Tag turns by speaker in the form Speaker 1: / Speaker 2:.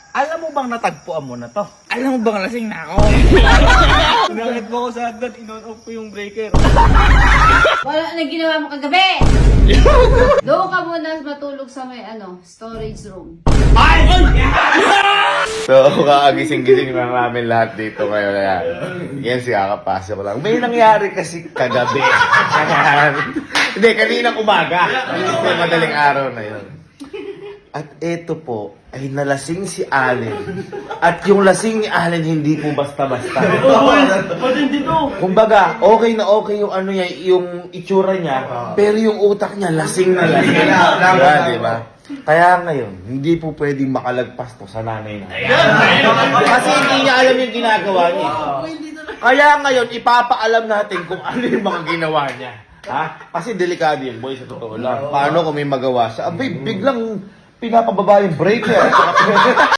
Speaker 1: Alam mo bang natagpuan mo na to?
Speaker 2: Alam mo bang lasing na ako?
Speaker 3: Nakakit mo ako sa hagdan, in-on-off ko yung breaker.
Speaker 4: Wala na ginawa mo kagabi! Doon ka muna matulog sa may storage room.
Speaker 5: So, kakagising-gising lang namin lahat dito ngayon. Kaya, yan si kakapasok lang. May nangyari kasi kagabi. Hindi, kaninang umaga. Hindi, madaling araw na yun. At eto po, ay nalasing si Allen. At yung lasing ni Allen, hindi po basta-basta. Kumbaga, okay na okay yung ano niya, yung itsura niya, pero yung utak niya, lasing na lasing. Diba? Kaya ngayon, hindi po pwedeng makalagpas to sa nanay na. Kasi hindi niya alam yung ginagawa niya. Kaya ngayon, ipapaalam natin kung ano yung mga ginawa niya. Ha? Kasi delikado yun, boy, sa totoo lang. Paano kung may magawa siya? Abay, biglang pinapababa yung breaker.